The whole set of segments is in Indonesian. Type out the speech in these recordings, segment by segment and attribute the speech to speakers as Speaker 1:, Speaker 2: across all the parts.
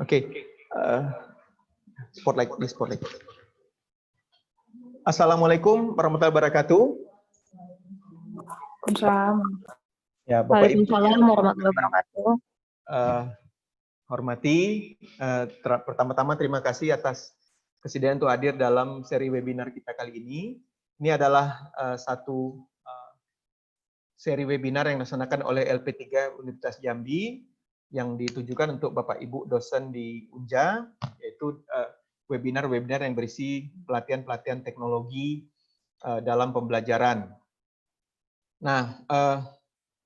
Speaker 1: Oke, spotlight. Assalamualaikum warahmatullahi wabarakatuh. Ya, Bapak Ibu.
Speaker 2: Waalaikumsalam warahmatullahi wabarakatuh.
Speaker 1: Hormati, pertama-tama terima kasih atas kesediaan untuk hadir dalam seri webinar kita kali ini. Ini adalah satu seri webinar yang dilaksanakan oleh LP3 Universitas Jambi yang ditujukan untuk Bapak Ibu dosen di Unja, yaitu webinar-webinar yang berisi pelatihan-pelatihan teknologi dalam pembelajaran. Nah,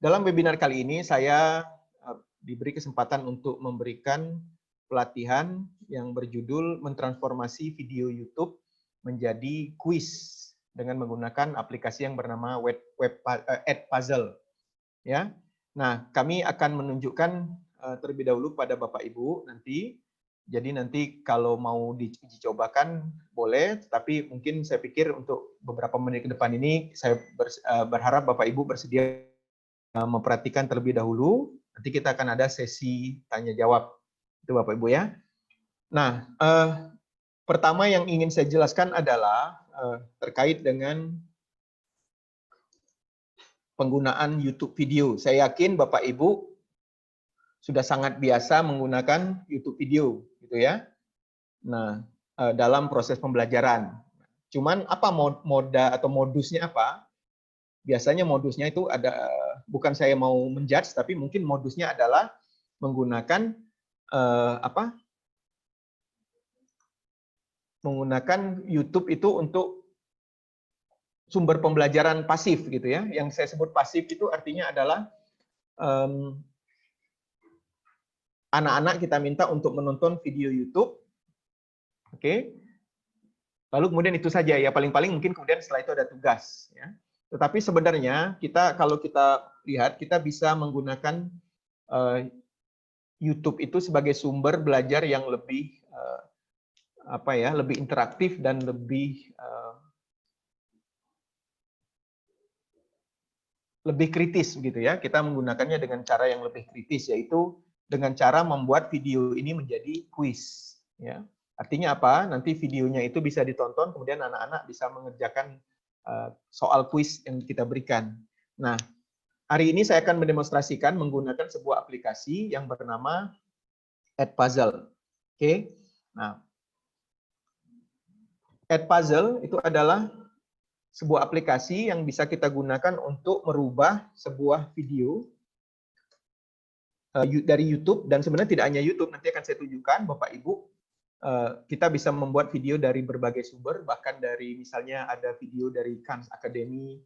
Speaker 1: dalam webinar kali ini saya diberi kesempatan untuk memberikan pelatihan yang berjudul mentransformasi video YouTube menjadi kuis dengan menggunakan aplikasi yang bernama Edpuzzle. Ya, nah kami akan menunjukkan terlebih dahulu pada Bapak Ibu nanti. Jadi nanti kalau mau dicobakan boleh, tapi mungkin saya pikir untuk beberapa menit ke depan ini saya berharap Bapak Ibu bersedia memperhatikan terlebih dahulu. Nanti kita akan ada sesi tanya jawab itu Bapak Ibu ya. Nah, pertama yang ingin saya jelaskan adalah terkait dengan penggunaan YouTube video. Saya yakin Bapak Ibu sudah sangat biasa menggunakan YouTube video, gitu ya. Nah, dalam proses pembelajaran. Cuman apa moda atau modusnya apa? Biasanya modusnya itu ada, bukan saya mau menjudge, tapi mungkin modusnya adalah menggunakan menggunakan YouTube itu untuk sumber pembelajaran pasif gitu ya. Yang saya sebut pasif itu artinya adalah anak-anak kita minta untuk menonton video YouTube, oke. Lalu kemudian itu saja ya, paling-paling mungkin kemudian setelah itu ada tugas ya. Tetapi sebenarnya kalau kita lihat, kita bisa menggunakan YouTube itu sebagai sumber belajar yang lebih lebih interaktif dan lebih kritis gitu ya. Kita menggunakannya dengan cara yang lebih kritis, yaitu dengan cara membuat video ini menjadi kuis ya. Artinya apa? Nanti videonya itu bisa ditonton, kemudian anak-anak bisa mengerjakan soal kuis yang kita berikan. Nah, hari ini saya akan mendemonstrasikan menggunakan sebuah aplikasi yang bernama Edpuzzle. Oke. Nah, Edpuzzle itu adalah sebuah aplikasi yang bisa kita gunakan untuk merubah sebuah video dari YouTube, dan sebenarnya tidak hanya YouTube, nanti akan saya tunjukkan Bapak Ibu, kita bisa membuat video dari berbagai sumber, bahkan dari misalnya ada video dari Khan Academy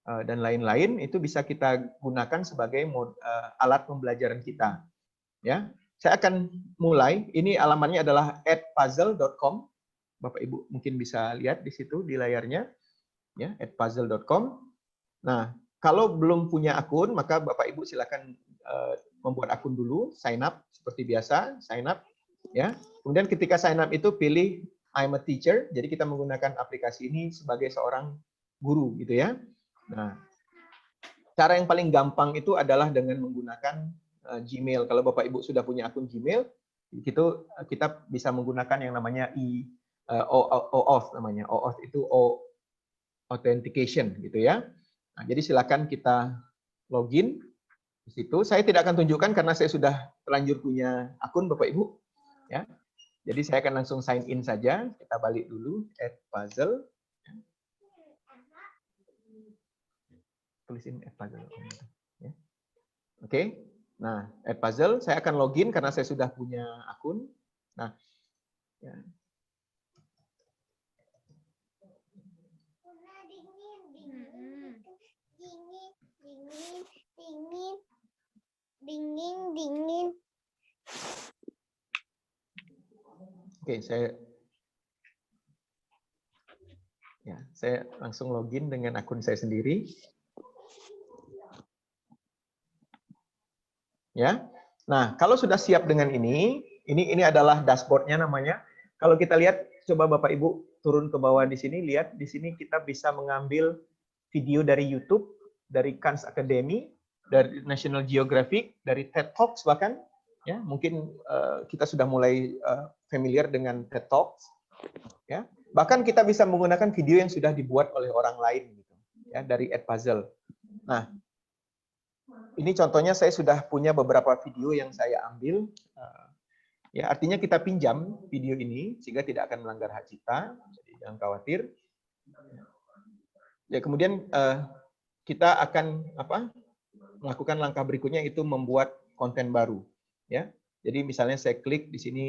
Speaker 1: dan lain-lain, itu bisa kita gunakan sebagai alat pembelajaran kita. Ya, saya akan mulai. Ini alamatnya adalah edpuzzle.com. Bapak Ibu mungkin bisa lihat di situ di layarnya, ya, edpuzzle.com. Nah, kalau belum punya akun, maka Bapak Ibu silakan membuat akun dulu, sign up seperti biasa, sign up, ya. Kemudian ketika sign up itu pilih I'm a teacher, jadi kita menggunakan aplikasi ini sebagai seorang guru, gitu ya. Nah, cara yang paling gampang itu adalah dengan menggunakan Gmail. Kalau Bapak Ibu sudah punya akun Gmail, itu kita bisa menggunakan yang namanya OAuth namanya. OAuth itu authentication, gitu ya. Nah, jadi silakan kita login di situ. Saya tidak akan tunjukkan karena saya sudah terlanjur punya akun Bapak Ibu, ya. Jadi saya akan langsung sign in saja. Kita balik dulu Edpuzzle. Tulisin Edpuzzle. Ya. Oke. Nah, Edpuzzle saya akan login karena saya sudah punya akun. Nah, ya. Dingin. Oke, saya langsung login dengan akun saya sendiri. Ya. Nah, kalau sudah siap dengan ini adalah dashboard-nya namanya. Kalau kita lihat, coba Bapak Ibu turun ke bawah di sini, lihat di sini kita bisa mengambil video dari YouTube, dari Khan Academy, dari National Geographic, dari TED Talks bahkan, Ya, mungkin kita sudah mulai familiar dengan TED Talks. Ya, bahkan kita bisa menggunakan video yang sudah dibuat oleh orang lain, gitu, ya, dari Edpuzzle. Nah, ini contohnya saya sudah punya beberapa video yang saya ambil. Ya, artinya kita pinjam video ini sehingga tidak akan melanggar hak cipta, jadi jangan khawatir. Ya, kemudian kita akan melakukan langkah berikutnya itu membuat konten baru. Ya, jadi misalnya saya klik di sini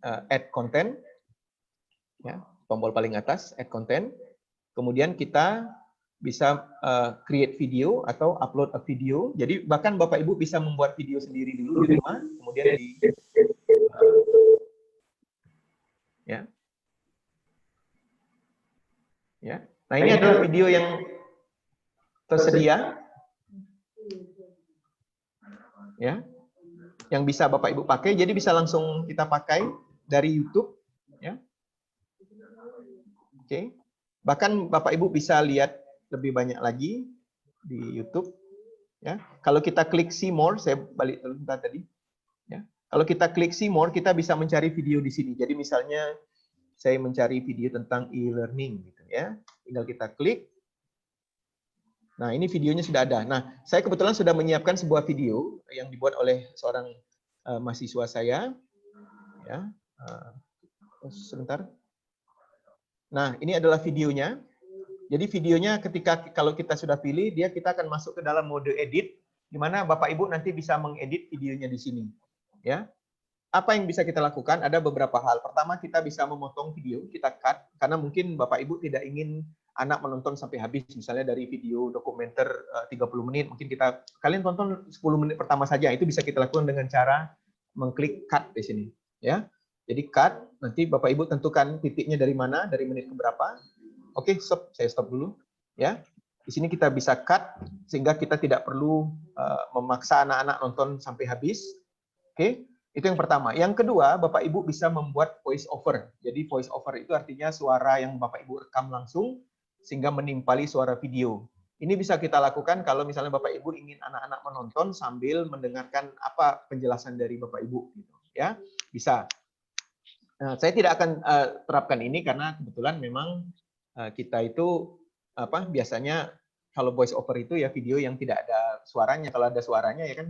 Speaker 1: add content, ya, tombol paling atas add content. Kemudian kita bisa create video atau upload a video. Jadi bahkan Bapak Ibu bisa membuat video sendiri dulu di rumah, kemudian ya. Nah, ini adalah video yang tersedia, ya, yang bisa Bapak Ibu pakai. Jadi bisa langsung kita pakai dari YouTube, ya. Oke. Bahkan Bapak Ibu bisa lihat lebih banyak lagi di YouTube, ya. Kalau kita klik see more, saya balik sebentar tadi, ya. Kalau kita klik see more, kita bisa mencari video di sini. Jadi misalnya saya mencari video tentang e-learning, gitu, ya. Tinggal kita klik. Nah, ini videonya sudah ada. Nah, saya kebetulan sudah menyiapkan sebuah video yang dibuat oleh seorang mahasiswa saya. Ya, sebentar. Nah, ini adalah videonya. Jadi videonya kalau kita sudah pilih, kita akan masuk ke dalam mode edit, di mana Bapak Ibu nanti bisa mengedit videonya di sini. Ya, apa yang bisa kita lakukan? Ada beberapa hal. Pertama, kita bisa memotong video, kita cut, karena mungkin Bapak Ibu tidak ingin anak menonton sampai habis, misalnya dari video dokumenter 30 menit, mungkin kalian tonton 10 menit pertama saja, itu bisa kita lakukan dengan cara mengklik cut di sini, ya. Jadi cut, nanti Bapak Ibu tentukan titiknya dari mana, dari menit ke berapa. Oke, stop, saya stop dulu, ya. Di sini kita bisa cut sehingga kita tidak perlu memaksa anak-anak nonton sampai habis. Oke. Itu yang pertama. Yang kedua, Bapak Ibu bisa membuat voice over. Jadi voice over itu artinya suara yang Bapak Ibu rekam langsung sehingga menimpali suara video. Ini bisa kita lakukan kalau misalnya Bapak Ibu ingin anak-anak menonton sambil mendengarkan apa penjelasan dari Bapak Ibu, gitu, ya. Bisa. Nah, saya tidak akan terapkan ini karena kebetulan memang kita itu biasanya kalau voice over itu ya video yang tidak ada suaranya. Kalau ada suaranya ya kan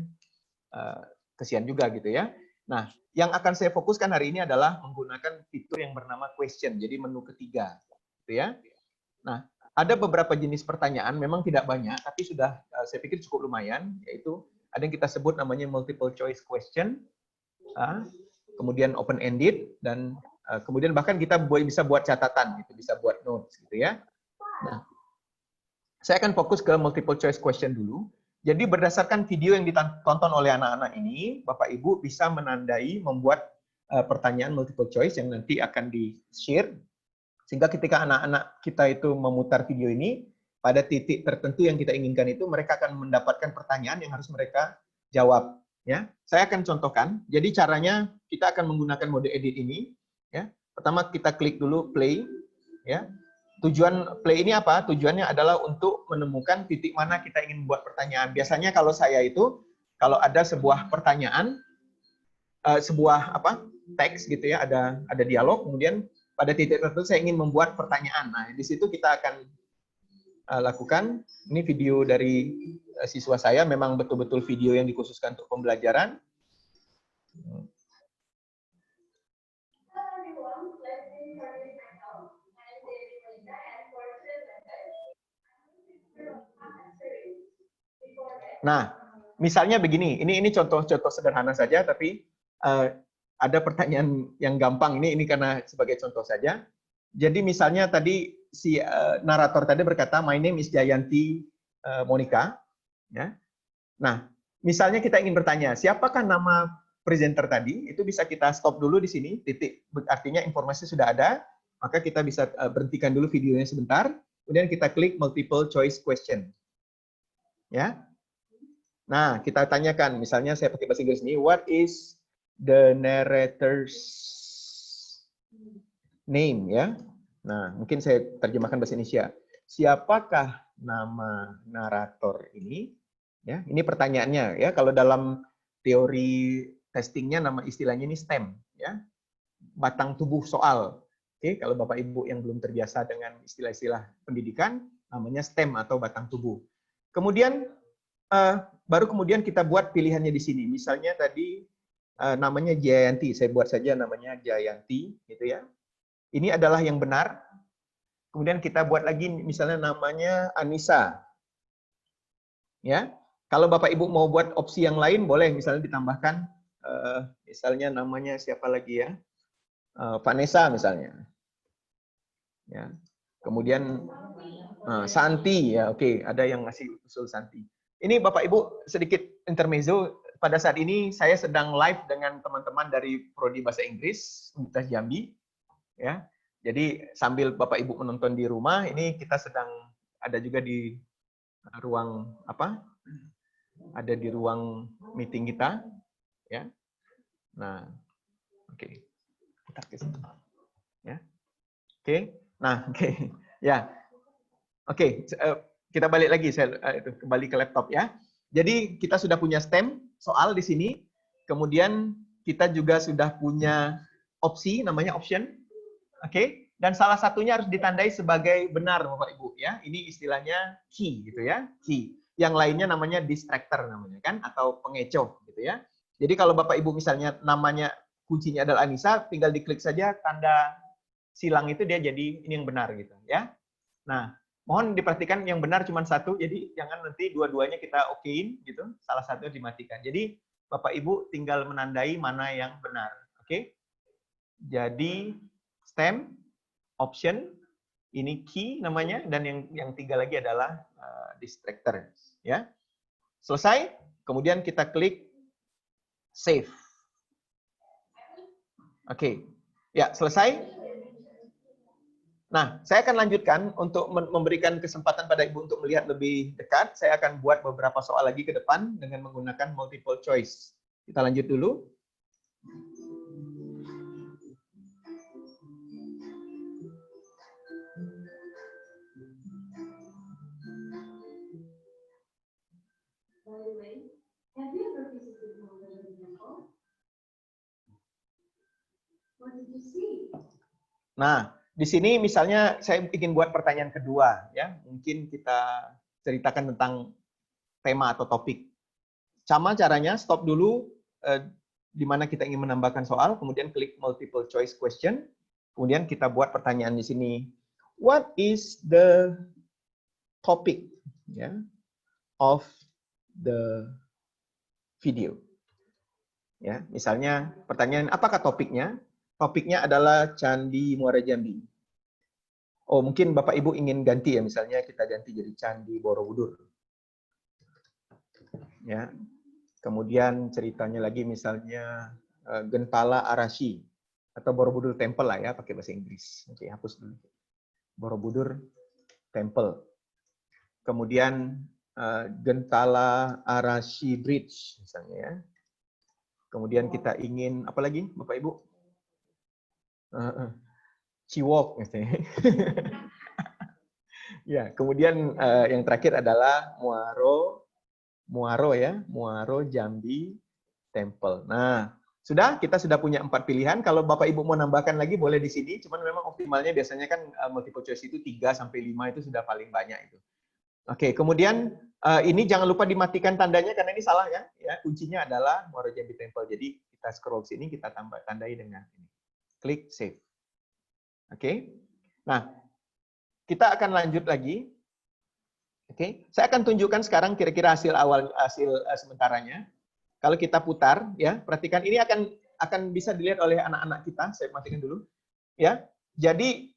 Speaker 1: kesian juga, gitu, ya. Nah, yang akan saya fokuskan hari ini adalah menggunakan fitur yang bernama question, jadi menu ketiga, gitu, ya. Nah, ada beberapa jenis pertanyaan, memang tidak banyak, tapi sudah saya pikir cukup lumayan, yaitu ada yang kita sebut namanya multiple choice question, kemudian open ended, dan kemudian bahkan kita bisa buat catatan, gitu, bisa buat notes, gitu, ya. Nah, saya akan fokus ke multiple choice question dulu. Jadi berdasarkan video yang ditonton oleh anak-anak ini, Bapak Ibu bisa menandai, membuat pertanyaan multiple choice yang nanti akan di-share, sehingga ketika anak-anak kita itu memutar video ini, pada titik tertentu yang kita inginkan itu, mereka akan mendapatkan pertanyaan yang harus mereka jawab. Ya, saya akan contohkan. Jadi caranya kita akan menggunakan mode edit ini. Ya, pertama kita klik dulu play. Ya. Tujuan play ini apa? Tujuannya adalah untuk menemukan titik mana kita ingin membuat pertanyaan. Biasanya kalau saya itu, kalau ada sebuah pertanyaan, sebuah teks, gitu, ya, ada dialog, kemudian pada titik tertentu saya ingin membuat pertanyaan. Nah, di situ kita akan lakukan. Ini video dari siswa saya, memang betul-betul video yang dikhususkan untuk pembelajaran. Nah, misalnya begini, ini contoh-contoh sederhana saja, tapi ada pertanyaan yang gampang, ini karena sebagai contoh saja. Jadi misalnya tadi si narator tadi berkata, my name is Jayanti Monica. Ya. Nah, misalnya kita ingin bertanya, siapakah nama presenter tadi? Itu bisa kita stop dulu di sini, titik, artinya informasi sudah ada, maka kita bisa berhentikan dulu videonya sebentar, kemudian kita klik multiple choice question. Ya. Nah, kita tanyakan, misalnya saya pakai bahasa Inggris ini, what is the narrator's name, ya? Nah, mungkin saya terjemahkan bahasa Indonesia. Siapakah nama narator ini? Ya, ini pertanyaannya, ya. Kalau dalam teori testingnya nama istilahnya ini STEM, ya, batang tubuh soal. Oke, kalau Bapak Ibu yang belum terbiasa dengan istilah-istilah pendidikan, namanya STEM atau batang tubuh. Kemudian baru kemudian kita buat pilihannya di sini. Misalnya tadi namanya Jayanti, saya buat saja namanya Jayanti, gitu ya. Ini adalah yang benar. Kemudian kita buat lagi misalnya namanya Anissa. Ya, kalau Bapak Ibu mau buat opsi yang lain boleh, misalnya ditambahkan misalnya namanya siapa lagi ya, Vanessa misalnya. Ya, kemudian Santi ya, oke, ada yang ngasih usul Santi. Ini Bapak Ibu sedikit intermezzo. Pada saat ini saya sedang live dengan teman-teman dari Prodi Bahasa Inggris Universitas Jambi. Ya, jadi sambil Bapak Ibu menonton di rumah, ini kita sedang ada juga di ruang apa? Ada di ruang meeting kita, ya. Nah, oke, putar ke sini, ya. Oke, nah, oke, ya, oke, kita balik lagi, saya kembali ke laptop ya. Jadi kita sudah punya STEM soal di sini, kemudian kita juga sudah punya opsi, namanya option, oke. Dan salah satunya harus ditandai sebagai benar, Bapak Ibu, ya. Ini istilahnya key, gitu ya, key. Yang lainnya namanya distractor namanya kan, atau pengecoh gitu ya. Jadi kalau Bapak Ibu misalnya namanya kuncinya adalah Anissa, tinggal diklik saja tanda silang itu dia jadi ini yang benar gitu ya. Nah, mohon diperhatikan yang benar cuma satu, jadi jangan nanti dua-duanya kita okein gitu, salah satu dimatikan. Jadi Bapak Ibu tinggal menandai mana yang benar, oke? Jadi STEM, option, ini key namanya, dan yang tiga lagi adalah distractor. Ya, selesai. Kemudian kita klik save. Oke, ya selesai. Nah, saya akan lanjutkan untuk memberikan kesempatan pada Ibu untuk melihat lebih dekat. Saya akan buat beberapa soal lagi ke depan dengan menggunakan multiple choice. Kita lanjut dulu. Nah, di sini misalnya saya ingin buat pertanyaan kedua, ya. Mungkin kita ceritakan tentang tema atau topik. Sama caranya, stop dulu di mana kita ingin menambahkan soal, kemudian klik multiple choice question, kemudian kita buat pertanyaan di sini. What is the topic, ya, of the video? Ya, misalnya pertanyaan apakah topiknya? Topiknya adalah Candi Muara Jambi. Oh, mungkin Bapak Ibu ingin ganti ya, misalnya kita ganti jadi Candi Borobudur. Ya. Kemudian ceritanya lagi misalnya Gentala Arashi atau Borobudur Temple lah ya, pakai bahasa Inggris. Oke, hapus dulu. Borobudur Temple. Kemudian Gentala Arashi Bridge misalnya ya. Kemudian kita ingin apa lagi, Bapak Ibu? Ciwok misalnya. Ya, kemudian yang terakhir adalah Muaro ya, Muaro Jambi Temple. Nah, kita sudah punya 4 pilihan. Kalau Bapak Ibu mau nambahkan lagi boleh di sini, cuman memang optimalnya biasanya kan multiple choice itu 3 sampai 5 itu sudah paling banyak itu. Oke, kemudian ini jangan lupa dimatikan tandanya karena ini salah ya. Ya, kuncinya adalah Muaro Jambi Temple. Jadi kita scroll sini, kita tandai dengan ini. Klik save. Oke. Nah, kita akan lanjut lagi. Oke, saya akan tunjukkan sekarang kira-kira hasil sementaranya. Kalau kita putar, ya, perhatikan ini akan bisa dilihat oleh anak-anak kita. Saya matikan dulu, ya. Jadi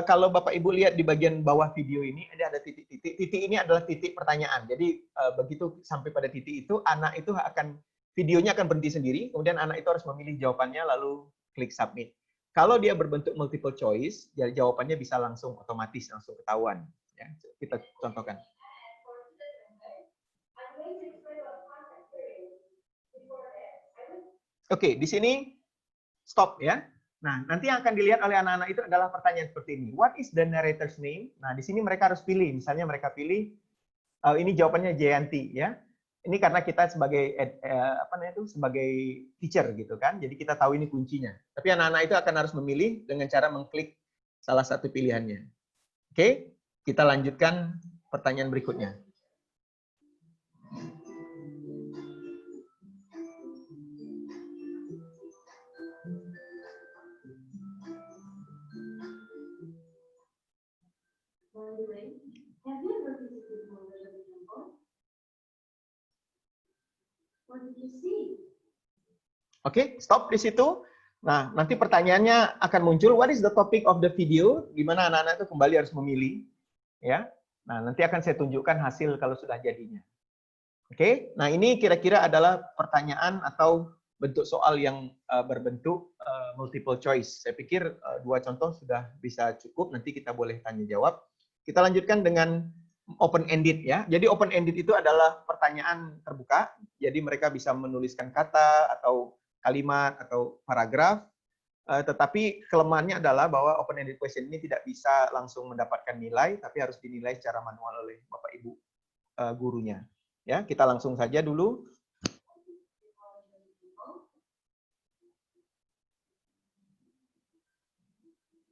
Speaker 1: kalau Bapak Ibu lihat di bagian bawah video ini, ada titik-titik. Titik ini adalah titik pertanyaan. Jadi begitu sampai pada titik itu, anak itu videonya akan berhenti sendiri. Kemudian anak itu harus memilih jawabannya, lalu klik submit. Kalau dia berbentuk multiple choice, ya jawabannya bisa langsung otomatis, langsung ketahuan. Ya, kita contohkan. Oke, di sini stop ya. Nah, nanti yang akan dilihat oleh anak-anak itu adalah pertanyaan seperti ini. What is the narrator's name? Nah, di sini mereka harus pilih. Misalnya mereka pilih, ini jawabannya Jayanti ya. Ini karena kita sebagai sebagai teacher gitu kan, jadi kita tahu ini kuncinya. Tapi anak-anak itu akan harus memilih dengan cara mengklik salah satu pilihannya. Oke, kita lanjutkan pertanyaan berikutnya. Oke, stop di situ. Nah, nanti pertanyaannya akan muncul, what is the topic of the video? Gimana anak-anak itu kembali harus memilih, ya. Nah, nanti akan saya tunjukkan hasil kalau sudah jadinya. Oke, nah ini kira-kira adalah pertanyaan atau bentuk soal yang berbentuk multiple choice. Saya pikir 2 contoh sudah bisa cukup, nanti kita boleh tanya jawab. Kita lanjutkan dengan open-ended ya. Jadi open-ended itu adalah pertanyaan terbuka, jadi mereka bisa menuliskan kata atau kalimat atau paragraf, tetapi kelemahannya adalah bahwa open-ended question ini tidak bisa langsung mendapatkan nilai, tapi harus dinilai secara manual oleh Bapak Ibu gurunya. Ya, kita langsung saja dulu.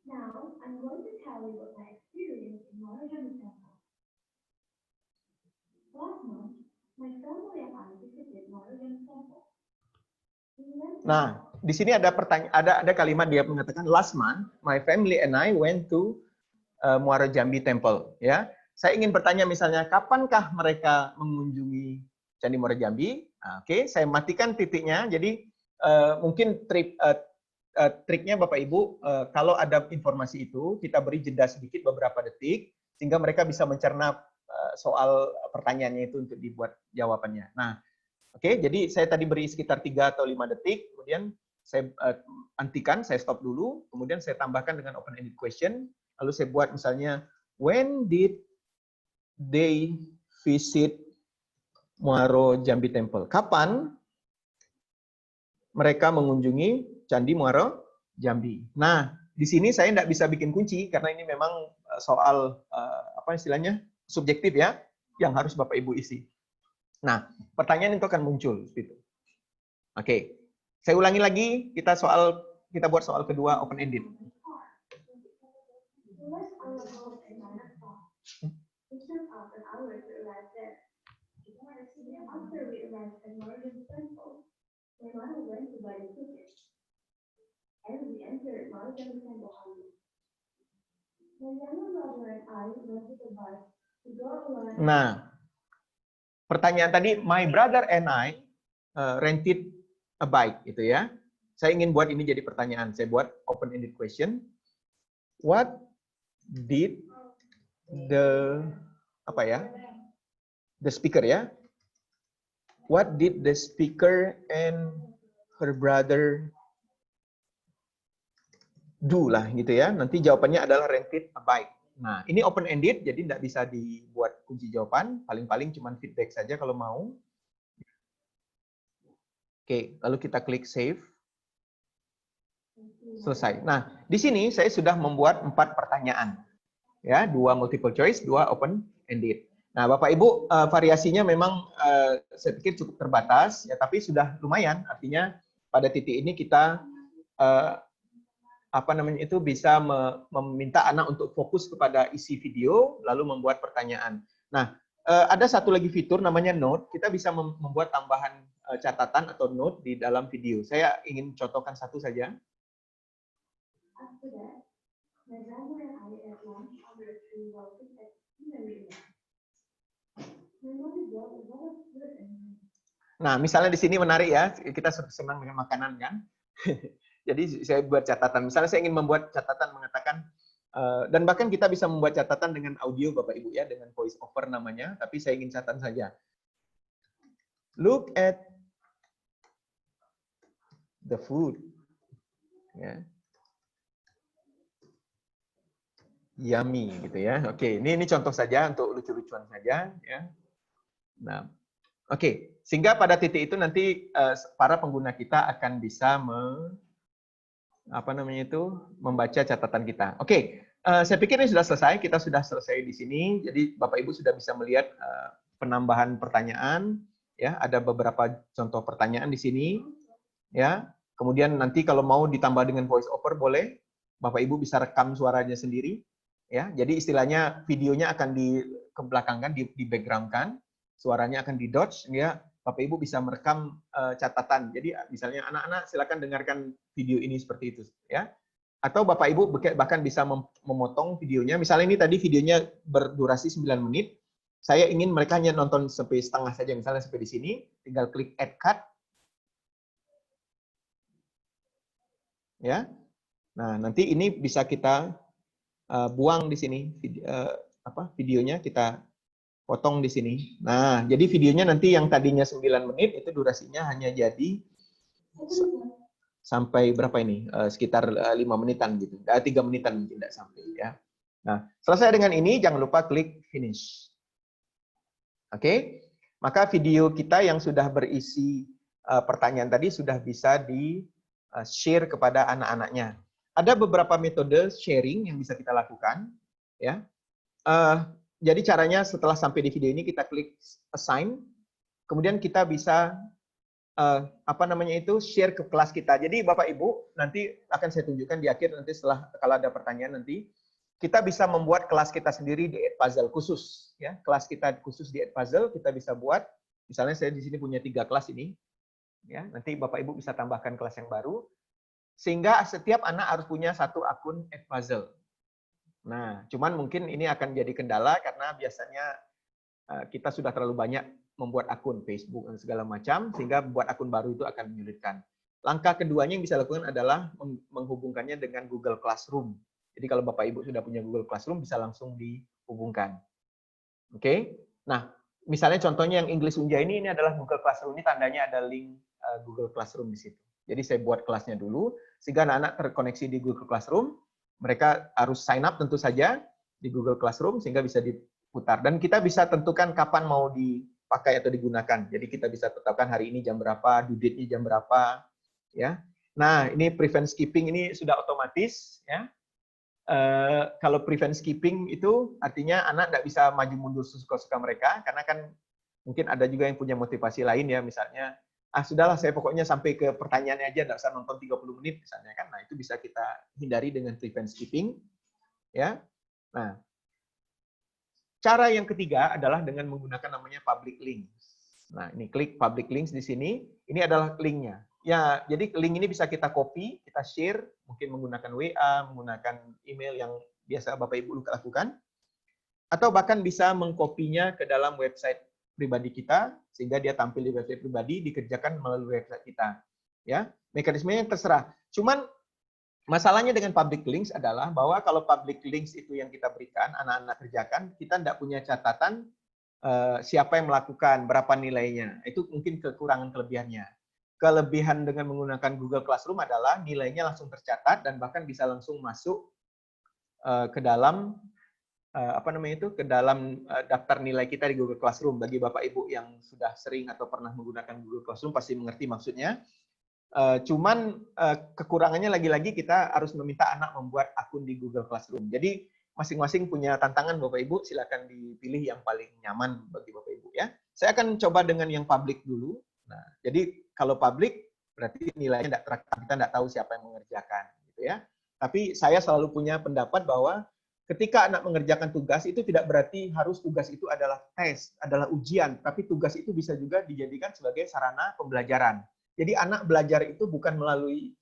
Speaker 1: Now, I'm going to tell you what my experience in Muarajambi Temple. Last month, my family and I visited Muarajambi Temple. Nah, di sini ada pertanyaan, ada kalimat dia mengatakan last month my family and I went to Muarajambi Temple. Ya, saya ingin bertanya misalnya kapankah mereka mengunjungi Candi Muarajambi? Nah, oke, saya matikan titiknya. Jadi mungkin triknya Bapak Ibu, kalau ada informasi itu kita beri jeda sedikit beberapa detik sehingga mereka bisa mencerna soal pertanyaannya itu untuk dibuat jawabannya. Nah. Oke, jadi saya tadi beri sekitar 3 atau 5 detik, kemudian saya hentikan, saya stop dulu, kemudian saya tambahkan dengan open-ended question, lalu saya buat misalnya, when did they visit Muaro Jambi Temple? Kapan mereka mengunjungi Candi Muaro Jambi? Nah, di sini saya tidak bisa bikin kunci, karena ini memang soal, apa istilahnya, subjektif ya, yang harus Bapak Ibu isi. Nah, pertanyaan itu akan muncul seperti itu. Oke. Saya ulangi lagi, kita buat soal kedua open ended. Nah, pertanyaan tadi, my brother and I rented a bike, gitu ya. Saya ingin buat ini jadi pertanyaan. Saya buat open-ended question. What did the speaker ya? What did the speaker and her brother do lah, gitu ya. Nanti jawabannya adalah rented a bike. Nah, ini open-ended, jadi tidak bisa dibuat kunci jawaban. Paling-paling cuma feedback saja kalau mau. Oke, lalu kita klik save. Selesai. Nah, di sini saya sudah membuat 4 pertanyaan. Ya, 2 multiple choice, 2 open-ended. Nah, Bapak Ibu, variasinya memang saya pikir cukup terbatas, ya, tapi sudah lumayan. Artinya pada titik ini kita bisa meminta anak untuk fokus kepada isi video, lalu membuat pertanyaan. Nah, ada satu lagi fitur namanya note. Kita bisa membuat tambahan catatan atau note di dalam video. Saya ingin contohkan satu saja. Nah, misalnya di sini menarik ya, kita senang dengan makanan kan. Jadi saya buat catatan. Misalnya saya ingin membuat catatan mengatakan, dan bahkan kita bisa membuat catatan dengan audio Bapak Ibu ya, dengan voice over namanya, tapi saya ingin catatan saja. Look at the food. Ya. Yummy gitu ya. Oke, ini contoh saja untuk lucu-lucuan saja ya. Nah, oke. Sehingga pada titik itu nanti para pengguna kita akan bisa membaca catatan kita. Oke, saya pikir ini sudah selesai. Kita sudah selesai di sini. Jadi Bapak Ibu sudah bisa melihat penambahan pertanyaan. Ya, ada beberapa contoh pertanyaan di sini. Ya, kemudian nanti kalau mau ditambah dengan voice over boleh. Bapak Ibu bisa rekam suaranya sendiri. Ya, jadi istilahnya videonya akan dikebelakangkan, di background-kan, suaranya akan di dodge, ya. Bapak Ibu bisa merekam catatan. Jadi misalnya anak-anak silakan dengarkan video ini seperti itu, ya. Atau Bapak Ibu bahkan bisa memotong videonya. Misalnya ini tadi videonya berdurasi 9 menit. Saya ingin mereka hanya nonton sampai setengah saja, misalnya sampai di sini, tinggal klik add cut. Ya. Nah, nanti ini bisa kita buang di sini videonya, kita potong di sini. Nah, jadi videonya nanti yang tadinya 9 menit itu durasinya hanya jadi sampai berapa ini? Sekitar 5 menitan gitu. 3 menitan mungkin tidak sampai, ya. Nah, selesai dengan ini jangan lupa klik finish. Oke? Maka video kita yang sudah berisi pertanyaan tadi sudah bisa di-share kepada anak-anaknya. Ada beberapa metode sharing yang bisa kita lakukan, ya. Jadi caranya setelah sampai di video ini kita klik assign, kemudian kita bisa share ke kelas kita. Jadi Bapak Ibu nanti akan saya tunjukkan di akhir, nanti setelah kalau ada pertanyaan nanti kita bisa membuat kelas kita sendiri di Edpuzzle khusus, ya. Kelas kita khusus di Edpuzzle kita bisa buat. Misalnya saya di sini punya 3 kelas ini, ya. Nanti Bapak Ibu bisa tambahkan kelas yang baru, sehingga setiap anak harus punya 1 akun Edpuzzle. Nah, cuman mungkin ini akan jadi kendala karena biasanya kita sudah terlalu banyak membuat akun Facebook dan segala macam, sehingga membuat akun baru itu akan menyulitkan. Langkah keduanya yang bisa lakukan adalah menghubungkannya dengan Google Classroom. Jadi kalau Bapak Ibu sudah punya Google Classroom, bisa langsung dihubungkan. Oke? Nah, misalnya contohnya yang English Unja ini adalah Google Classroom. Ini tandanya ada link Google Classroom di situ. Jadi saya buat kelasnya dulu, sehingga anak-anak terkoneksi di Google Classroom. Mereka harus sign up tentu saja di Google Classroom, sehingga bisa diputar. Dan kita bisa tentukan kapan mau dipakai atau digunakan. Jadi kita bisa tetapkan hari ini jam berapa, due date-nya jam berapa. Ya. Nah, ini prevent skipping ini sudah otomatis, ya. Kalau prevent skipping itu artinya anak tidak bisa maju mundur sesuka-suka mereka, karena kan mungkin ada juga yang punya motivasi lain, ya, misalnya sudahlah saya pokoknya sampai ke pertanyaannya aja, tidak usah nonton 30 menit misalnya kan. Nah, itu bisa kita hindari dengan prevent skipping, ya. Nah, cara yang ketiga adalah dengan menggunakan namanya public links. Nah, ini klik public links di sini, ini adalah linknya. Ya, jadi link ini bisa kita copy, kita share, mungkin menggunakan WA, menggunakan email yang biasa Bapak Ibu lakukan, atau bahkan bisa mengkopinya ke dalam website pribadi kita, sehingga dia tampil di website pribadi, dikerjakan melalui website kita. Ya, mekanismenya terserah. Cuman masalahnya dengan public links adalah bahwa kalau public links itu yang kita berikan, anak-anak kerjakan, kita tidak punya catatan siapa yang melakukan, berapa nilainya. Itu mungkin kekurangan kelebihannya. Kelebihan dengan menggunakan Google Classroom adalah nilainya langsung tercatat dan bahkan bisa langsung masuk ke dalam ke dalam daftar nilai kita di Google Classroom. Bagi Bapak Ibu yang sudah sering atau pernah menggunakan Google Classroom pasti mengerti maksudnya. Cuman kekurangannya lagi-lagi kita harus meminta anak membuat akun di Google Classroom. Jadi masing-masing punya tantangan Bapak Ibu, silakan dipilih yang paling nyaman bagi Bapak Ibu, ya. Saya akan coba dengan yang public dulu. Nah, jadi kalau public berarti nilainya tidak terekam, kita tidak tahu siapa yang mengerjakan, gitu ya. Tapi saya selalu punya pendapat bahwa ketika anak mengerjakan tugas itu tidak berarti harus tugas itu adalah tes, adalah ujian, tapi tugas itu bisa juga dijadikan sebagai sarana pembelajaran. Jadi anak belajar itu bukan melalui,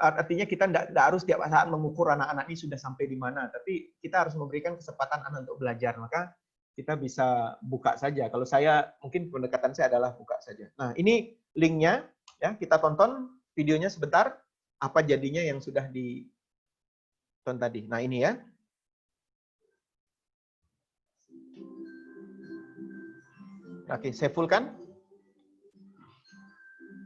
Speaker 1: artinya kita tidak harus tiap saat mengukur anak-anak ini sudah sampai di mana, tapi kita harus memberikan kesempatan anak untuk belajar. Maka kita bisa buka saja. Kalau saya, mungkin pendekatan saya adalah buka saja. Nah, ini linknya, ya, kita tonton videonya sebentar, apa jadinya yang sudah ditonton tadi. Nah, ini ya. Oke, saya full kan?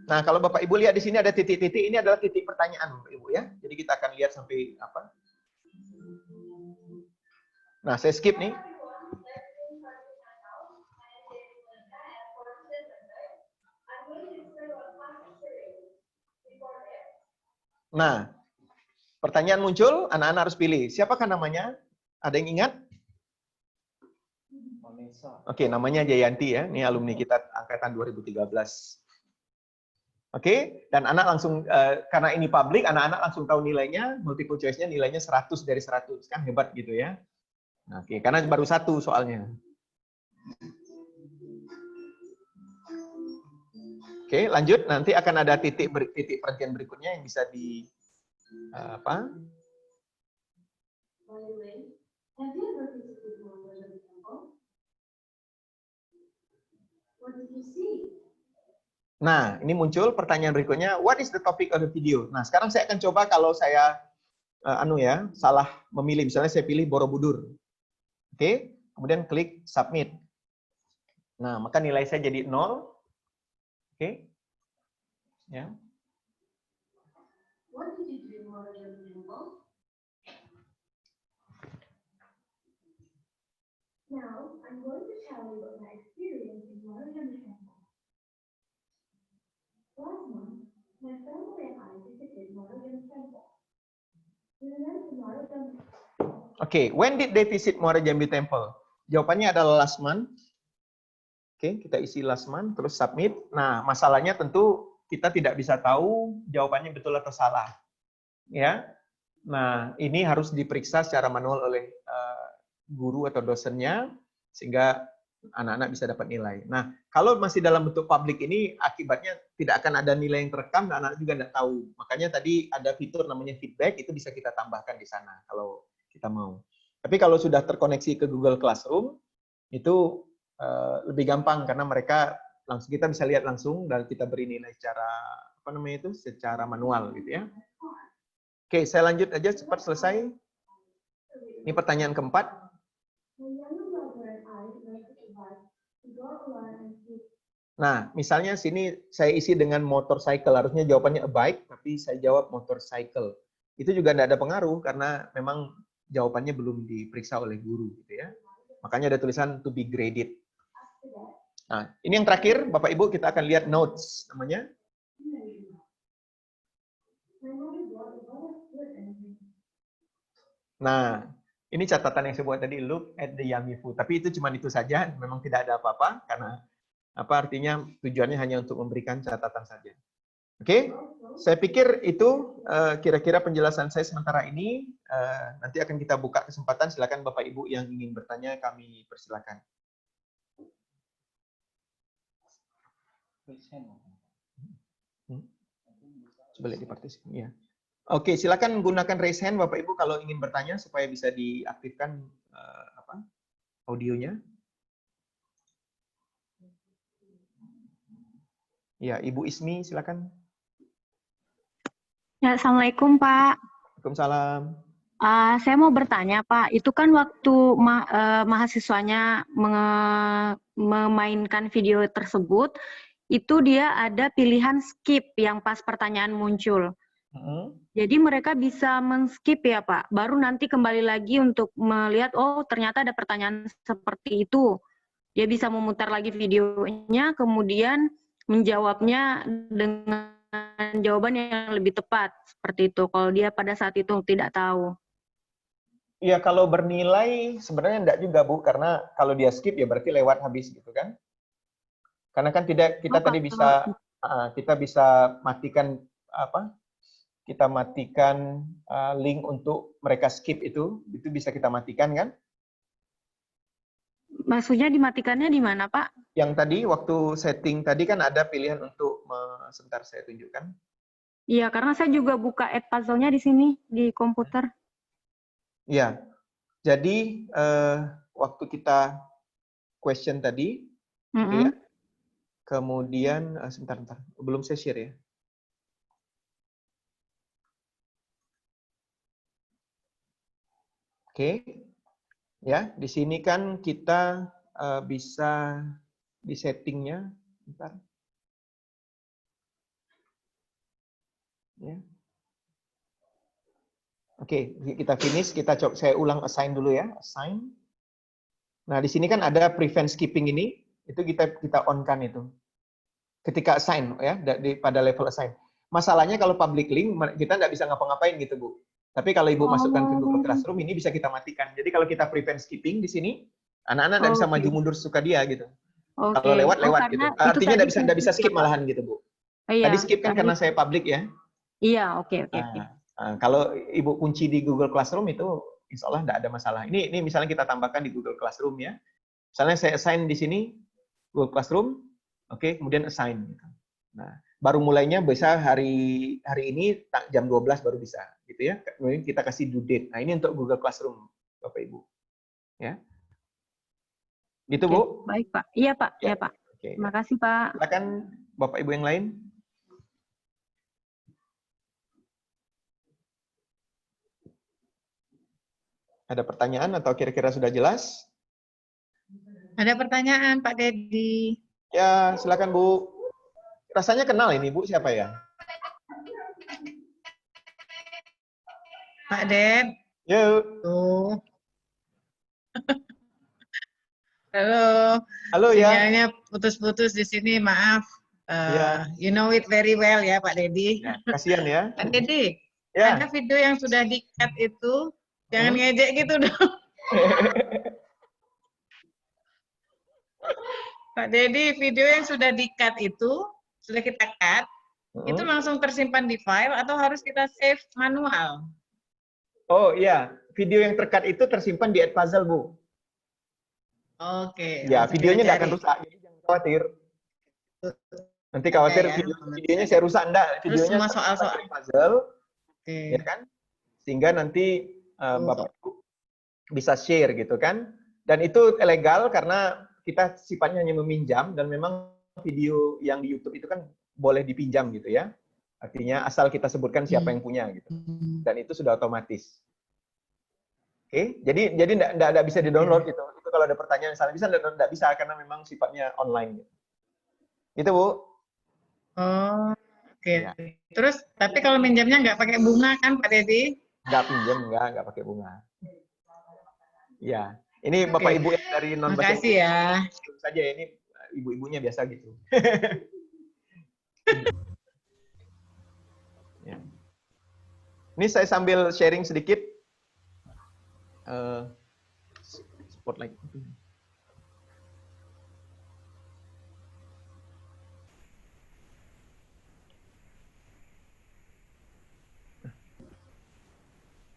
Speaker 1: Nah, kalau Bapak Ibu lihat di sini ada titik-titik, ini adalah titik pertanyaan Bapak Ibu, ya. Jadi kita akan lihat sampai apa. Nah, saya skip nih. Nah, pertanyaan muncul, anak-anak harus pilih. Siapakah namanya? Ada yang ingat? Oke, namanya Jayanti ya. Ini alumni kita angkatan 2013. Oke, dan anak langsung, karena ini publik, anak-anak langsung tahu nilainya, multiple choice-nya nilainya 100 dari 100. Kan hebat gitu ya. Nah, oke, karena baru satu soalnya. Oke, lanjut. Nanti akan ada titik perhentian berikutnya yang bisa di apa? Nah, ini muncul pertanyaan berikutnya, what is the topic of the video? Nah, sekarang saya akan coba kalau saya salah memilih, misalnya saya pilih Borobudur. Oke, kemudian klik submit. Nah, maka nilai saya jadi 0. Oke. Ya. Now, I'm going to tell you about my experience in Motorjambi Temple. Last month, my family and I visited Motorjambi Temple. We went to Motorjambi. Okay, when did they visit Motorjambi Temple? Jawabannya adalah last month. Oke, kita isi last month, terus submit. Nah, masalahnya tentu kita tidak bisa tahu jawabannya betul atau salah. Ya. Nah, ini harus diperiksa secara manual oleh guru atau dosennya, sehingga anak-anak bisa dapat nilai. Nah, kalau masih dalam bentuk publik ini, akibatnya tidak akan ada nilai yang terekam, dan anak-anak juga tidak tahu. Makanya tadi ada fitur namanya feedback, itu bisa kita tambahkan di sana, kalau kita mau. Tapi kalau sudah terkoneksi ke Google Classroom, itu lebih gampang, karena mereka langsung kita bisa lihat langsung, dan kita beri nilai secara, apa namanya itu, secara manual, gitu ya. Oke, saya lanjut aja, cepat selesai. Ini pertanyaan keempat. Nah, misalnya sini saya isi dengan motorcycle, harusnya jawabannya a bike, tapi saya jawab motorcycle. Itu juga tidak ada pengaruh, karena memang jawabannya belum diperiksa oleh guru, gitu ya. Makanya ada tulisan to be graded. Nah, ini yang terakhir, Bapak Ibu, kita akan lihat notes, namanya. Nah, ini catatan yang saya buat tadi, look at the yummy food. Tapi itu cuma itu saja, memang tidak ada apa-apa, karena apa artinya tujuannya hanya untuk memberikan catatan saja. Oke, saya pikir itu kira-kira penjelasan saya sementara ini. Nanti akan kita buka kesempatan, silakan Bapak Ibu yang ingin bertanya, kami persilakan. Coba lihat di partisipasi. Ya. Oke, silakan gunakan raise hand Bapak Ibu kalau ingin bertanya supaya bisa diaktifkan audionya. Ya, Ibu Ismi silakan.
Speaker 2: Ya, Assalamualaikum Pak.
Speaker 1: Waalaikumsalam.
Speaker 2: Saya mau bertanya Pak, itu kan waktu mahasiswanya memainkan video tersebut, itu dia ada pilihan skip yang pas pertanyaan muncul. Jadi mereka bisa men-skip ya Pak, baru nanti kembali lagi untuk melihat, oh ternyata ada pertanyaan seperti itu. Dia bisa memutar lagi videonya, kemudian menjawabnya dengan jawaban yang lebih tepat, seperti itu. Kalau dia pada saat itu tidak tahu.
Speaker 1: Iya, kalau bernilai sebenarnya enggak juga Bu, karena kalau dia skip ya berarti lewat habis gitu kan. Karena kan tidak kita tadi bisa kita bisa matikan kita matikan link untuk mereka skip itu bisa kita matikan kan?
Speaker 2: Maksudnya dimatikannya di mana Pak?
Speaker 1: Yang tadi waktu setting tadi kan ada pilihan untuk sebentar saya tunjukkan.
Speaker 2: Iya, karena saya juga buka add puzzle-nya di sini di komputer.
Speaker 1: Iya, jadi waktu kita question tadi, ya, kemudian sebentar, belum saya share ya. Oke, ya di sini kan kita bisa di settingnya, bentar. Ya. Oke, kita finish, kita coba saya ulang assign dulu ya, assign. Nah, di sini kan ada prevent skipping ini, itu kita on-kan itu. Ketika assign ya, pada level assign. Masalahnya kalau public link kita nggak bisa ngapa-ngapain gitu, Bu. Tapi kalau Ibu masukkan ke Google Classroom ini bisa kita matikan. Jadi kalau kita prevent skipping di sini, Anak-anak nggak bisa maju mundur suka dia gitu. Kalau lewat gitu. Artinya nggak bisa skip malahan gitu, Bu. Tadi skip kan karena saya public ya.
Speaker 2: Iya, oke.
Speaker 1: Kalau Ibu kunci di Google Classroom itu insya Allah nggak ada masalah. Ini misalnya kita tambahkan di Google Classroom ya. Misalnya saya assign di sini Google Classroom, oke, kemudian assign. Gitu. Nah, baru mulainya bisa hari ini jam 12 baru bisa, gitu ya. Kemudian kita kasih due date. Nah, ini untuk Google Classroom, Bapak Ibu. Ya. Gitu, Bu?
Speaker 2: Baik, Pak. Iya, Pak.
Speaker 1: Ya.
Speaker 2: Ya, Pak.
Speaker 1: Oke.
Speaker 2: Terima kasih, Pak.
Speaker 1: Silakan Bapak Ibu yang lain. Ada pertanyaan atau kira-kira sudah jelas?
Speaker 3: Ada pertanyaan, Pak Dedi.
Speaker 1: Ya, silakan Bu. Rasanya kenal ini, Bu, siapa ya?
Speaker 3: Pak Ded.
Speaker 1: Yuk.
Speaker 3: Tuh. Halo.
Speaker 1: Halo ya.
Speaker 3: Sinyalnya putus-putus di sini, maaf.
Speaker 1: Ya.
Speaker 3: You know it very well ya, Pak Dedi.
Speaker 1: Ya, kasihan ya.
Speaker 3: Pak Dedi,
Speaker 1: ya.
Speaker 3: ada video yang sudah di-cut itu, jangan ngejek gitu dong. Pak Dedi, video yang sudah di-cut itu, sudah kita cut, itu langsung tersimpan di file atau harus kita save manual?
Speaker 1: Oh iya, video yang tercut itu tersimpan di Edpuzzle, Bu.
Speaker 3: Oke.
Speaker 1: Ya, videonya nggak akan rusak, jadi jangan khawatir. Nanti khawatir
Speaker 3: ya,
Speaker 1: videonya saya rusak, enggak. Videonya
Speaker 3: semua soal-soal
Speaker 1: puzzle, ya kan? Sehingga nanti Bapak Ibu bisa share gitu kan. Dan itu legal karena kita sifatnya hanya meminjam dan memang video yang di YouTube itu kan boleh dipinjam gitu ya. Artinya asal kita sebutkan siapa yang punya gitu. Dan itu sudah otomatis. Oke, jadi enggak bisa di-download gitu. Itu kalau ada pertanyaan salah bisa enggak bisa karena memang sifatnya online gitu. Gitu, Bu.
Speaker 3: Oh, oke. Ya. Terus, tapi kalau minjamnya nggak pakai bunga kan, Pak Dedi?
Speaker 1: Nggak pinjam, nggak pakai bunga. Ya, ini Bapak Ibu yang dari non bahasa
Speaker 3: Inggris ya.
Speaker 1: Saja ini ibu-ibunya biasa gitu. Ya. Ini saya sambil sharing sedikit. Spotlight.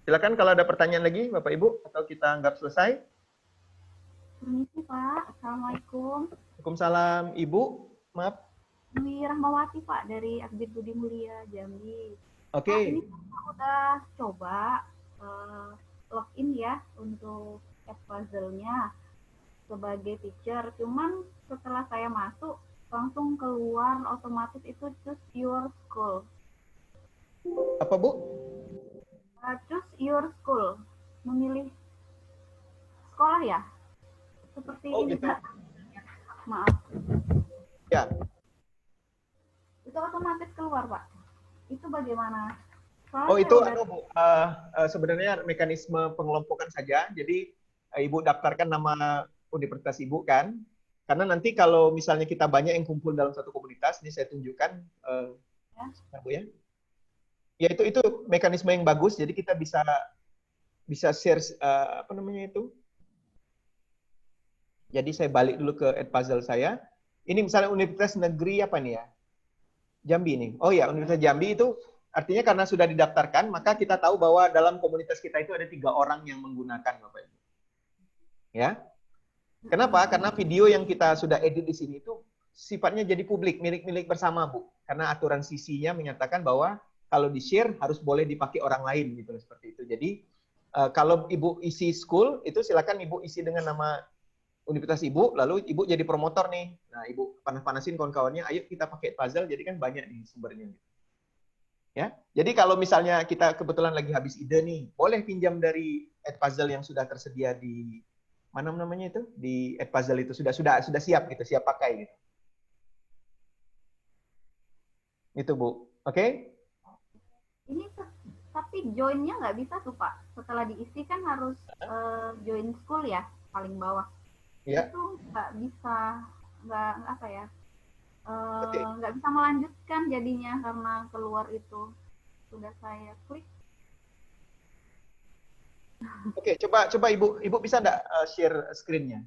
Speaker 1: Silakan kalau ada pertanyaan lagi, Bapak Ibu, atau kita anggap selesai.
Speaker 4: Permisi, Pak. Assalamualaikum.
Speaker 1: Waalaikumsalam. Ibu, maaf.
Speaker 4: Dwi Rahmawati, Pak, dari Akbid Budi Mulia, Jambi.
Speaker 1: Oke.
Speaker 4: Ini saya udah coba login ya untuk app puzzle-nya sebagai teacher. Cuman setelah saya masuk, langsung keluar otomatis itu choose your school.
Speaker 1: Apa, Bu?
Speaker 4: Choose your school, memilih sekolah ya, seperti ini gitu. Pak. Maaf.
Speaker 1: Ya.
Speaker 4: Itu otomatis keluar, Pak. Itu bagaimana?
Speaker 1: Soalnya itu Bu, sebenarnya mekanisme pengelompokan saja. Jadi Ibu daftarkan nama universitas Ibu kan, karena nanti kalau misalnya kita banyak yang kumpul dalam satu komunitas, ini saya tunjukkan, Bu ya. Ya itu mekanisme yang bagus, jadi kita bisa share apa namanya itu. Jadi saya balik dulu ke Edpuzzle saya. Ini misalnya Universitas Negeri apa nih ya? Jambi nih. Oh ya, Universitas Jambi itu artinya karena sudah didaftarkan, maka kita tahu bahwa dalam komunitas kita itu ada 3 orang yang menggunakan, Bapak Ibu. Ya. Kenapa? Karena video yang kita sudah edit di sini itu sifatnya jadi publik, milik bersama, Bu. Karena aturan CC-nya menyatakan bahwa kalau di-share harus boleh dipakai orang lain gitu seperti itu. Jadi kalau Ibu isi school itu silakan Ibu isi dengan nama universitas Ibu, lalu Ibu jadi promotor nih. Nah, Ibu panas-panasin kawan-kawannya, ayo kita pakai puzzle, jadi kan banyak nih sumbernya. Ya, jadi kalau misalnya kita kebetulan lagi habis ide nih, boleh pinjam dari Edpuzzle yang sudah tersedia di mana namanya itu, di Edpuzzle itu sudah siap gitu, siap pakai gitu. Itu Bu, oke?
Speaker 4: Ini tapi join-nya nggak bisa tuh Pak. Setelah diisi kan harus join school ya, paling bawah.
Speaker 1: Ya.
Speaker 4: Itu nggak bisa, nggak apa ya, nggak bisa melanjutkan jadinya karena keluar itu. Sudah saya klik.
Speaker 1: Oke, coba Ibu bisa nggak share screen-nya?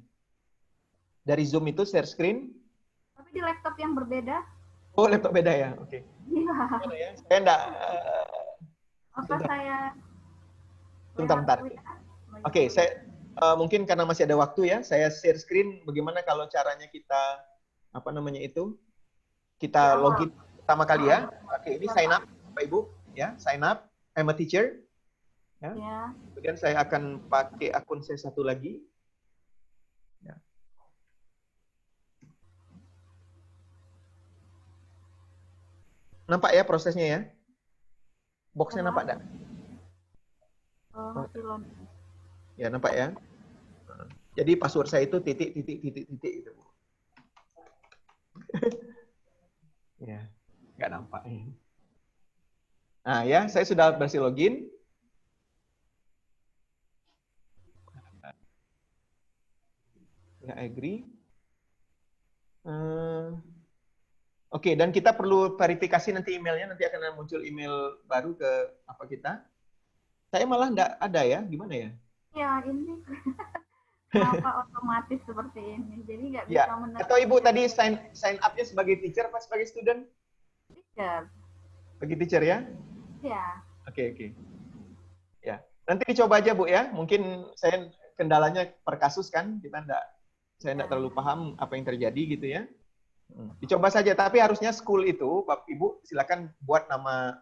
Speaker 1: Dari Zoom itu share screen?
Speaker 4: Tapi di laptop yang berbeda.
Speaker 1: Oh, laptop beda ya? Oke.
Speaker 4: Iya.
Speaker 1: Ya? Saya enggak...
Speaker 4: Apa saya...
Speaker 1: Bentar. Oke, saya mungkin karena masih ada waktu ya, saya share screen bagaimana kalau caranya kita, apa namanya itu, kita login pertama kali ya. Oke, ini sign up, Bapak Ibu. Ya, sign up, I'm a teacher. Ya. Kemudian saya akan pakai akun saya satu lagi. Ya. Nampak ya prosesnya ya? Boxnya nampak enggak? Ya, nampak ya? Jadi password saya itu titik gitu. Ya, nggak nampak. Nah ya, saya sudah berhasil login. Ya, agree. Oke, dan kita perlu verifikasi nanti emailnya, nanti akan muncul email baru ke apa kita. Saya malah nggak ada ya, gimana ya?
Speaker 4: Ya, ini kenapa otomatis seperti ini? Jadi nggak bisa
Speaker 1: ya. Atau Ibu tadi sign up-nya sebagai teacher apa sebagai student?
Speaker 4: Teacher.
Speaker 1: Sebagai teacher ya?
Speaker 4: Ya.
Speaker 1: Oke. Ya, nanti dicoba aja Bu ya. Mungkin saya kendalanya per kasus kan, saya nggak terlalu paham apa yang terjadi gitu ya. Dicoba saja, tapi harusnya school itu, Bapak Ibu silakan buat nama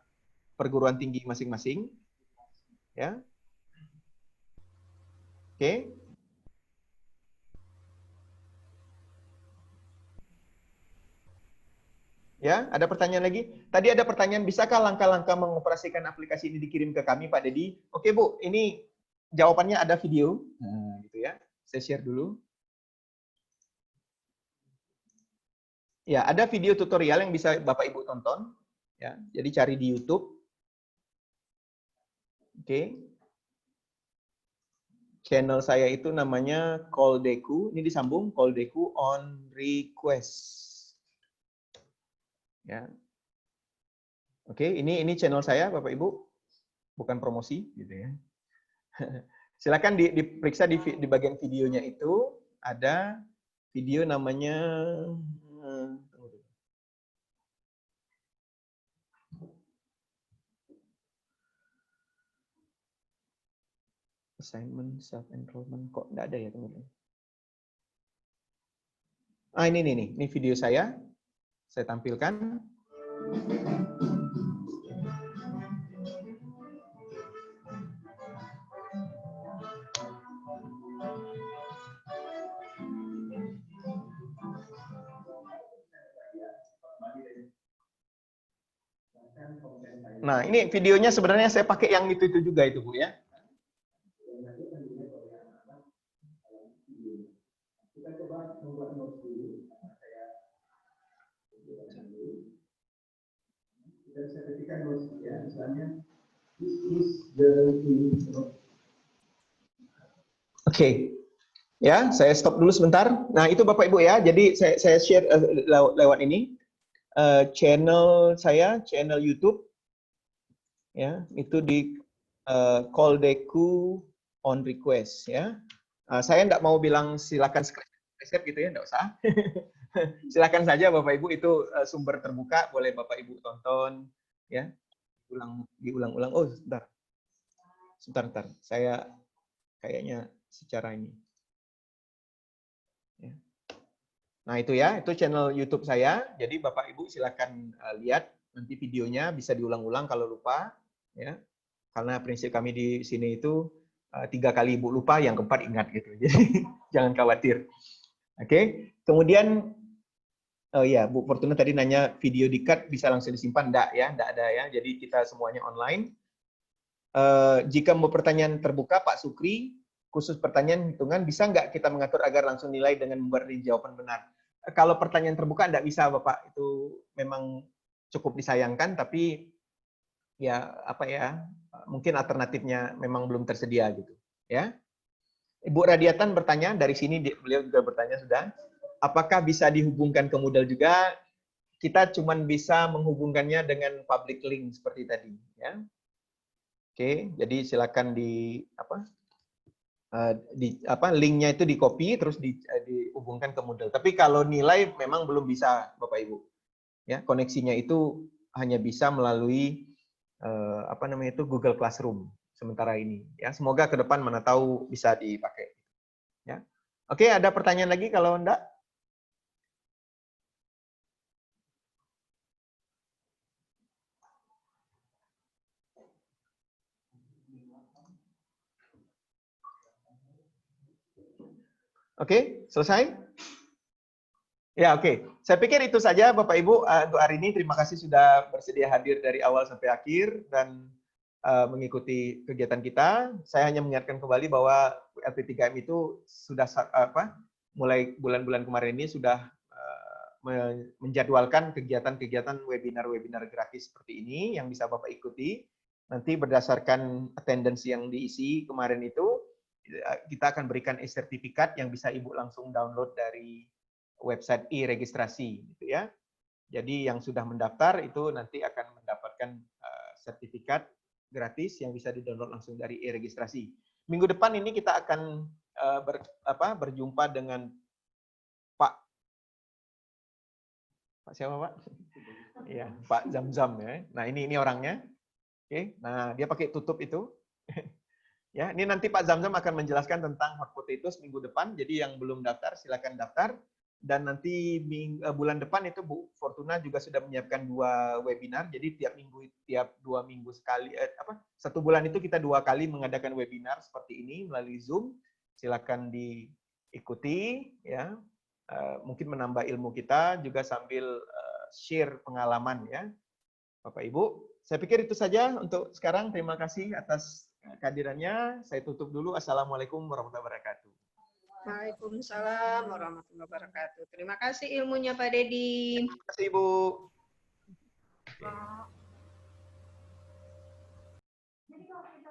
Speaker 1: perguruan tinggi masing-masing. Ya. Oke. Ya, ada pertanyaan lagi? Tadi ada pertanyaan, bisakah langkah-langkah mengoperasikan aplikasi ini dikirim ke kami, Pak Dedi? Oke, Bu, ini jawabannya ada video. Nah, gitu ya. Saya share dulu. Ya, ada video tutorial yang bisa Bapak Ibu tonton. Ya, jadi cari di YouTube. Oke. Channel saya itu namanya Koldeku. Ini disambung Koldeku on Request. Ya. Oke, ini channel saya Bapak Ibu. Bukan promosi gitu ya. Silakan diperiksa di bagian videonya itu ada video namanya assignment self enrollment, kok enggak ada ya teman-teman. Ini video saya tampilkan. Nah, ini videonya sebenarnya saya pakai yang itu juga itu Bu ya. Kita coba membuat notes dulu. Kita bisa ketikkan notes ya, misalnya this is the intro. Oke. Ya, saya stop dulu sebentar. Nah, itu Bapak Ibu ya. Jadi saya share lewat ini channel saya, channel YouTube. Ya, itu di Koldeku on Request ya. Saya enggak mau bilang silakan subscribe gitu ya, enggak usah. Silakan saja Bapak Ibu, itu sumber terbuka, boleh Bapak Ibu tonton ya. Diulang-ulang. Oh, sebentar. Saya kayaknya secara ini. Ya. Nah, itu ya, itu channel YouTube saya. Jadi Bapak Ibu silakan lihat nanti videonya, bisa diulang-ulang kalau lupa ya. Karena prinsip kami di sini itu 3 kali Ibu lupa, yang keempat ingat gitu. Jadi jangan khawatir. Oke. Kemudian Bu Fortuna tadi nanya video di-cut bisa langsung disimpan, enggak ada ya. Jadi kita semuanya online. Jika mau pertanyaan terbuka, Pak Sukri, khusus pertanyaan hitungan, bisa nggak kita mengatur agar langsung nilai dengan membuat jawaban benar? Kalau pertanyaan terbuka nggak bisa, Bapak. Itu memang cukup disayangkan, tapi ya mungkin alternatifnya memang belum tersedia gitu. Ya. Ibu Radiatan bertanya, dari sini beliau juga bertanya sudah, apakah bisa dihubungkan ke Moodle juga? Kita cuman bisa menghubungkannya dengan public link seperti tadi. Ya. Oke, jadi silakan linknya itu di copy terus dihubungkan ke Moodle. Tapi kalau nilai memang belum bisa, Bapak Ibu. Ya, koneksinya itu hanya bisa melalui Google Classroom sementara ini. Ya, semoga ke depan mana tahu bisa dipakai. Ya. Oke, ada pertanyaan lagi kalau enggak? Oke, selesai? Ya, oke. Saya pikir itu saja Bapak Ibu untuk hari ini. Terima kasih sudah bersedia hadir dari awal sampai akhir dan mengikuti kegiatan kita. Saya hanya mengingatkan kembali bahwa LP3M itu sudah mulai bulan-bulan kemarin ini sudah menjadwalkan kegiatan-kegiatan webinar-webinar gratis seperti ini yang bisa Bapak ikuti. Nanti berdasarkan attendance yang diisi kemarin itu, kita akan berikan e-sertifikat yang bisa Ibu langsung download dari website e-registrasi, gitu ya. Jadi yang sudah mendaftar itu nanti akan mendapatkan sertifikat gratis yang bisa di-download langsung dari e-registrasi. Minggu depan ini kita akan berjumpa dengan Pak siapa Pak? Iya, Pak Zamzam ya. Nah ini orangnya. Oke, nah dia pakai tutup itu. Ya, ini nanti Pak Zamzam akan menjelaskan tentang hot potatoes minggu depan. Jadi yang belum daftar silakan daftar. Dan nanti bulan depan itu Bu Fortuna juga sudah menyiapkan 2 webinar. Jadi tiap 2 minggu sekali, 1 bulan itu kita 2 kali mengadakan webinar seperti ini melalui Zoom. Silakan diikuti, ya. Mungkin menambah ilmu kita juga sambil share pengalaman ya, Bapak Ibu. Saya pikir itu saja untuk sekarang. Terima kasih atas kehadirannya. Saya tutup dulu. Assalamualaikum warahmatullahi wabarakatuh.
Speaker 5: Waalaikumsalam warahmatullahi wabarakatuh. Terima kasih ilmunya Pak Dedi.
Speaker 1: Terima kasih Ibu.
Speaker 4: Jadi kalau kita